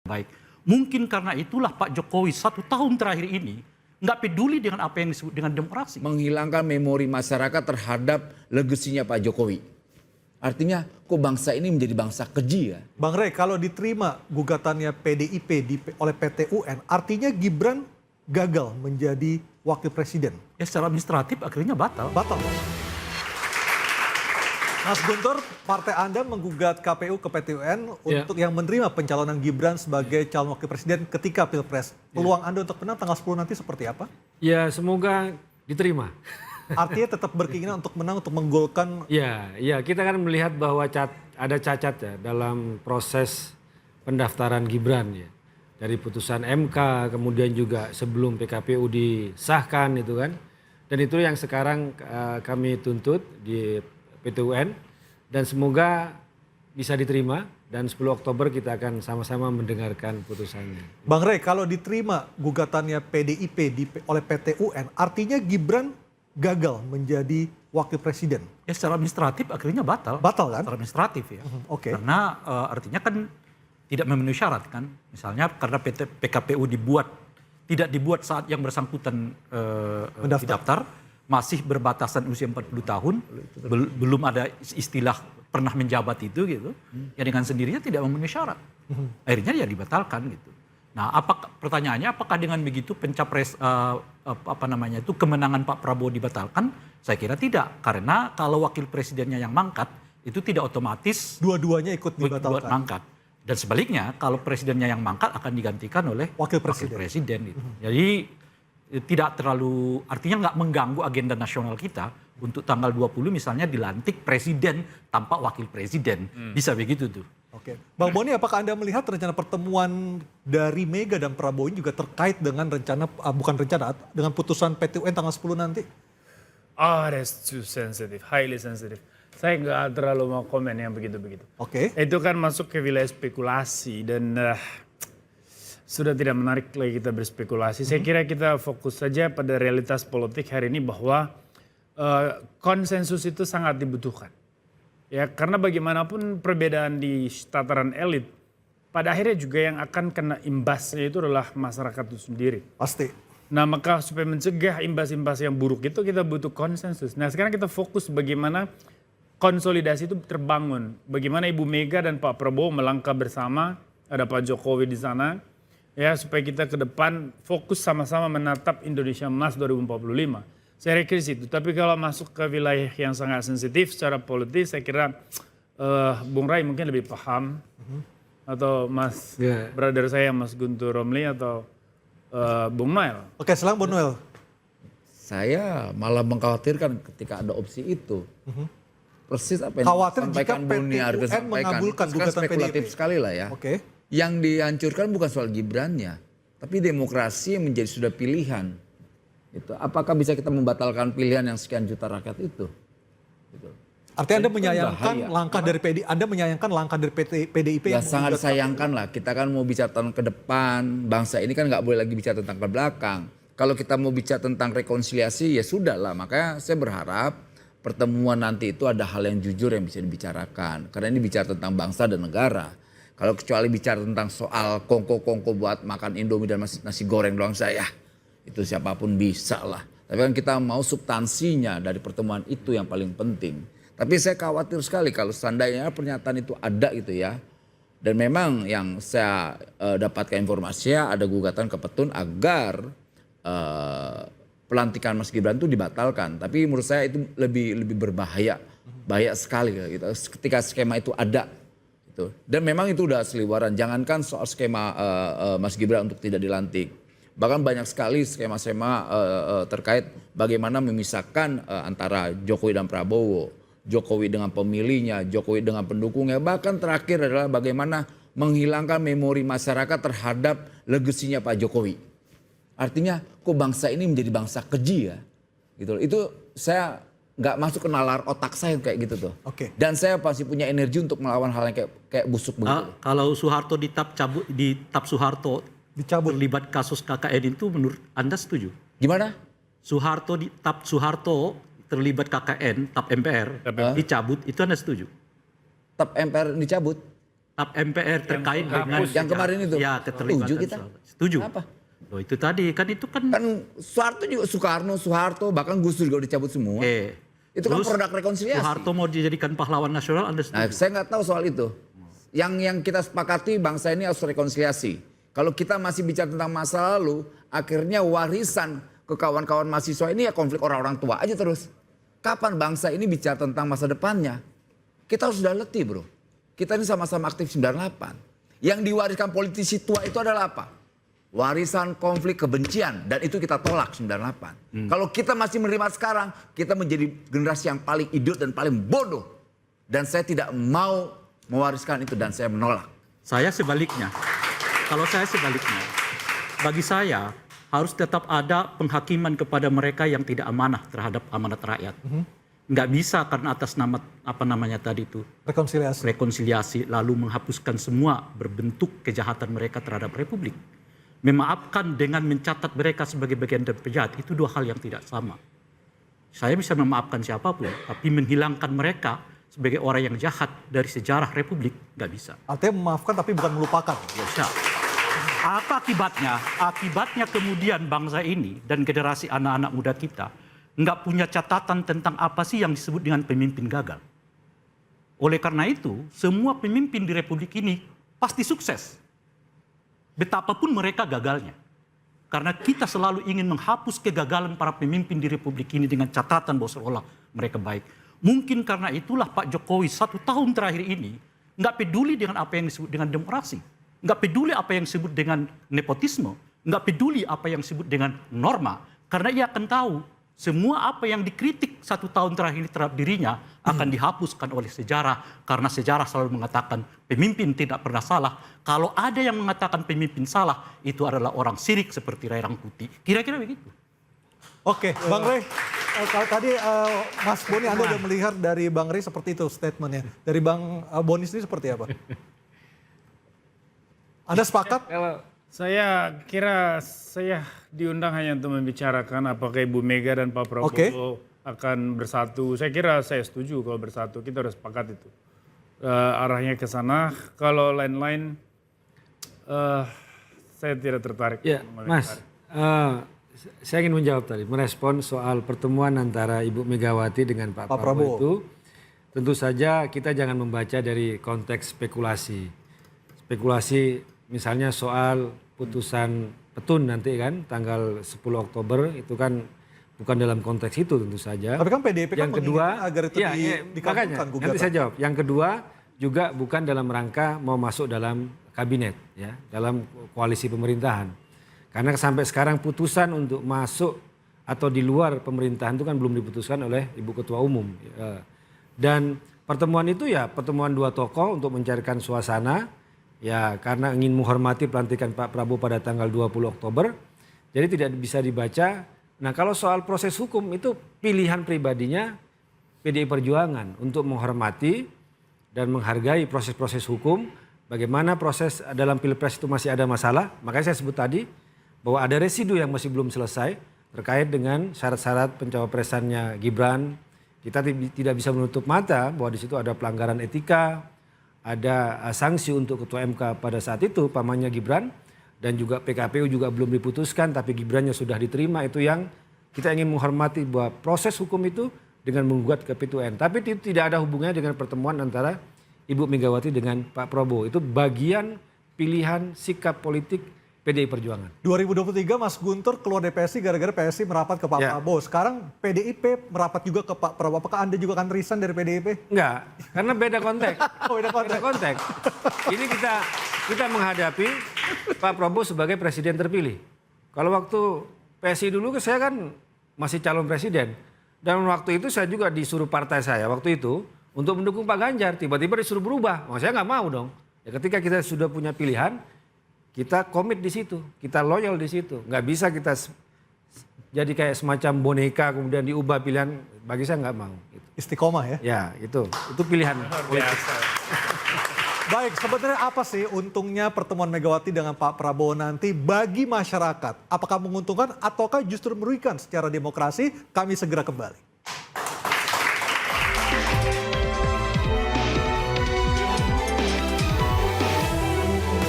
Baik, mungkin karena itulah Pak Jokowi 1 tahun terakhir ini nggak peduli dengan apa yang disebut dengan demokrasi. Menghilangkan memori masyarakat terhadap legasinya Pak Jokowi. Artinya kok bangsa ini menjadi bangsa keji ya? Bang Rey, kalau diterima gugatannya PDIP oleh PT UN, artinya Gibran gagal menjadi wakil presiden. Ya secara administratif akhirnya batal. Batal. Mas Guntur, partai Anda menggugat KPU ke PT UN untuk yang menerima pencalonan Gibran sebagai calon wakil presiden ketika Pilpres. Peluang Anda untuk menang tanggal 10 nanti seperti apa? Ya semoga diterima. Artinya tetap berkeinginan untuk menang, untuk menggolkan. Ya kita kan melihat bahwa ada cacat ya dalam proses pendaftaran Gibran ya. Dari putusan MK, kemudian juga sebelum PKPU disahkan itu kan. Dan itu yang sekarang kami tuntut di PT UN. Dan semoga bisa diterima dan 10 Oktober kita akan sama-sama mendengarkan putusannya. Bang Rey, kalau diterima gugatannya PDIP oleh PT UN, artinya Gibran gagal menjadi wakil presiden. Ya secara administratif akhirnya batal. Batal kan? Secara administratif ya. Oke. Karena artinya kan tidak memenuhi syarat kan. Misalnya karena PKPU tidak dibuat saat yang bersangkutan didaftar, masih berbatasan usia 40 tahun, belum ada istilah pernah menjabat itu gitu. Ya dengan sendirinya tidak memenuhi syarat. Akhirnya ya dibatalkan gitu. Nah, pertanyaannya apakah dengan begitu pencapres kemenangan Pak Prabowo dibatalkan? Saya kira tidak, karena kalau wakil presidennya yang mangkat itu tidak otomatis dua-duanya ikut dibatalkan. Mangkat. Dan sebaliknya kalau presidennya yang mangkat akan digantikan oleh wakil presiden gitu. Jadi tidak terlalu, artinya nggak mengganggu agenda nasional kita untuk tanggal 20 misalnya dilantik presiden tanpa wakil presiden. Bisa begitu tuh. Oke. Bang Boni, apakah Anda melihat rencana pertemuan dari Mega dan Prabowo ini juga terkait dengan dengan putusan PT UN tanggal 10 nanti? That's too sensitive, highly sensitive. Saya nggak terlalu mau komen yang begitu-begitu. Oke. Itu kan masuk ke wilayah spekulasi dan sudah tidak menarik lagi kita berspekulasi. Saya kira kita fokus saja pada realitas politik hari ini bahwa konsensus itu sangat dibutuhkan. Ya, karena bagaimanapun perbedaan di tataran elit, pada akhirnya juga yang akan kena imbasnya itu adalah masyarakat itu sendiri. Pasti. Nah, maka supaya mencegah imbas-imbas yang buruk itu kita butuh konsensus. Nah, sekarang kita fokus bagaimana konsolidasi itu terbangun. Bagaimana Ibu Mega dan Pak Prabowo melangkah bersama, ada Pak Jokowi di sana, ya supaya kita ke depan fokus sama-sama menatap Indonesia Emas 2045. Saya kira situ. Tapi kalau masuk ke wilayah yang sangat sensitif secara politis, saya kira Bung Rai mungkin lebih paham. Atau Mas brother saya Mas Guntur Romli atau Bung Noel. Oke, silakan Bung Noel. Saya malah mengkhawatirkan ketika ada opsi itu. Persis apa yang Khawatir disampaikan jika Bung Niar PT UN mengabulkan gugatan spekulatif PDIP. sekali lah ya. Oke. Yang dihancurkan bukan soal Gibrannya, tapi demokrasi yang menjadi sudah pilihan. Itu. Apakah bisa kita membatalkan pilihan yang sekian juta rakyat itu? Gitu. Artinya Anda menyayangkan langkah dari PDIP Ya yang sangat disayangkan lah. Kita kan mau bicara tentang ke depan, bangsa ini kan nggak boleh lagi bicara tentang ke belakang. Kalau kita mau bicara tentang rekonsiliasi ya sudah lah. Makanya saya berharap pertemuan nanti itu ada hal yang jujur yang bisa dibicarakan. Karena ini bicara tentang bangsa dan negara. Kalau kecuali bicara tentang soal kongko-kongko buat makan Indomie dan nasi goreng doang saya, itu siapapun bisa lah. Tapi kan kita mau substansinya dari pertemuan itu yang paling penting. Tapi saya khawatir sekali kalau seandainya pernyataan itu ada gitu ya. Dan memang yang saya dapatkan informasinya ada gugatan ke Petun agar pelantikan Mas Gibran itu dibatalkan. Tapi menurut saya itu lebih berbahaya. Bahaya sekali gitu. Ketika skema itu ada. Gitu. Dan memang itu udah seliwaran. Jangankan soal skema Mas Gibran untuk tidak dilantik. Bahkan banyak sekali skema-skema terkait bagaimana memisahkan antara Jokowi dan Prabowo, Jokowi dengan pemilihnya, Jokowi dengan pendukungnya. Bahkan terakhir adalah bagaimana menghilangkan memori masyarakat terhadap legasinya Pak Jokowi. Artinya kok bangsa ini menjadi bangsa keji ya. Gitu. Itu saya nggak masuk ke nalar otak saya kayak gitu tuh. Oke. Dan saya pasti punya energi untuk melawan hal yang kayak busuk begitu. Kalau Soeharto di TAP Soeharto dicabut terlibat kasus KKN itu menurut Anda setuju? Gimana? Soeharto di TAP Soeharto terlibat KKN, TAP MPR dicabut, itu Anda setuju? TAP MPR dicabut? MPR terkait dengan yang kemarin itu. ya keterlibatan Setuju kita. Setuju. Apa? Loh itu tadi kan itu kan Kan Soeharto bahkan Gus Dur juga dicabut semua. Itu kan terus produk rekonsiliasi. Soeharto mau dijadikan pahlawan nasional, Anda Nah, setuju? saya nggak tahu soal itu. Yang kita sepakati bangsa ini harus rekonsiliasi. Kalau kita masih bicara tentang masa lalu, akhirnya warisan ke kawan-kawan mahasiswa ini ya konflik orang-orang tua aja terus. Kapan bangsa ini bicara tentang masa depannya? Kita sudah letih, bro. Kita ini sama-sama aktif 98. Yang diwariskan politisi tua itu adalah apa? Warisan konflik kebencian, dan itu kita tolak 98. Kalau kita masih menerima sekarang, kita menjadi generasi yang paling idiot dan paling bodoh. Dan saya tidak mau mewariskan itu dan saya menolak. Saya sebaliknya. Kalau saya sebaliknya, bagi saya harus tetap ada penghakiman kepada mereka yang tidak amanah terhadap amanat rakyat. Nggak bisa karena atas nama apa namanya tadi itu rekonsiliasi lalu menghapuskan semua berbentuk kejahatan mereka terhadap Republik. Memaafkan dengan mencatat mereka sebagai bagian dari penjahat itu dua hal yang tidak sama. Saya bisa memaafkan siapapun, tapi menghilangkan mereka sebagai orang yang jahat dari sejarah Republik nggak bisa. Artinya memaafkan tapi bukan melupakan. Bisa. Apa akibatnya? Akibatnya kemudian bangsa ini dan generasi anak-anak muda kita nggak punya catatan tentang apa sih yang disebut dengan pemimpin gagal. Oleh karena itu, semua pemimpin di Republik ini pasti sukses. Betapapun mereka gagalnya. Karena kita selalu ingin menghapus kegagalan para pemimpin di Republik ini dengan catatan bahwa seolah mereka baik. Mungkin karena itulah Pak Jokowi 1 tahun terakhir ini nggak peduli dengan apa yang disebut dengan demokrasi. Nggak peduli apa yang disebut dengan nepotisme. Nggak peduli apa yang disebut dengan norma. Karena ia akan tahu semua apa yang dikritik 1 tahun terakhir ini terhadap dirinya akan dihapuskan oleh sejarah. Karena sejarah selalu mengatakan pemimpin tidak pernah salah. Kalau ada yang mengatakan pemimpin salah, itu adalah orang sirik seperti Rai Rangkuti. Kira-kira begitu. Oke, Bang Rey, tadi Mas Boni Anda sudah melihat dari Bang Rey seperti itu statementnya. Dari Bang Boni sendiri seperti apa? Anda sepakat? Saya kira saya diundang hanya untuk membicarakan apakah Ibu Mega dan Pak Prabowo akan bersatu. Saya kira saya setuju kalau bersatu, kita harus sepakat itu. Arahnya ke sana, kalau lain-lain saya tidak tertarik. Ya, Mas, saya ingin menjawab tadi, merespon soal pertemuan antara Ibu Megawati dengan Pak Prabowo itu. Tentu saja kita jangan membaca dari konteks spekulasi. Spekulasi misalnya soal putusan Petun nanti kan tanggal 10 Oktober itu kan bukan dalam konteks itu tentu saja. Tapi kan PDIP kan yang kedua agar itu dikabulkan gugatan. Nanti saya jawab. Yang kedua juga bukan dalam rangka mau masuk dalam kabinet ya, dalam koalisi pemerintahan. Karena sampai sekarang putusan untuk masuk atau di luar pemerintahan itu kan belum diputuskan oleh Ibu Ketua Umum. Dan pertemuan itu ya pertemuan dua tokoh untuk mencarikan suasana. Ya karena ingin menghormati pelantikan Pak Prabowo pada tanggal 20 Oktober. Jadi tidak bisa dibaca. Nah kalau soal proses hukum itu pilihan pribadinya PDI Perjuangan untuk menghormati dan menghargai proses-proses hukum. Bagaimana proses dalam Pilpres itu masih ada masalah. Makanya saya sebut tadi bahwa ada residu yang masih belum selesai terkait dengan syarat-syarat pencawapresannya Gibran. Kita tidak bisa menutup mata bahwa di situ ada pelanggaran etika. Ada sanksi untuk Ketua MK pada saat itu, pamannya Gibran, dan juga PKPU juga belum diputuskan, tapi Gibrannya sudah diterima. Itu yang kita ingin menghormati bahwa proses hukum itu dengan menggugat ke PT UN. Tapi itu tidak ada hubungannya dengan pertemuan antara Ibu Megawati dengan Pak Prabowo. Itu bagian pilihan sikap politik PDI Perjuangan. 2023 Mas Guntur keluar dari PSI gara-gara PSI merapat ke Pak Prabowo. Sekarang PDIP merapat juga ke Pak Prabowo. Apakah Anda juga akan resign dari PDIP? Enggak, karena beda konteks. Beda konteks. Ini kita menghadapi Pak Prabowo sebagai presiden terpilih. Kalau waktu PSI dulu saya kan masih calon presiden. Dan waktu itu saya juga disuruh partai saya waktu itu untuk mendukung Pak Ganjar. Tiba-tiba disuruh berubah. Saya nggak mau dong. Ya, ketika kita sudah punya pilihan, kita komit di situ, kita loyal di situ. Nggak bisa kita jadi kayak semacam boneka kemudian diubah pilihan. Bagi saya nggak mau. Istiqomah ya? Ya itu pilihan politik. Baik, sebenarnya apa sih untungnya pertemuan Megawati dengan Pak Prabowo nanti bagi masyarakat? Apakah menguntungkan ataukah justru merugikan secara demokrasi? Kami segera kembali.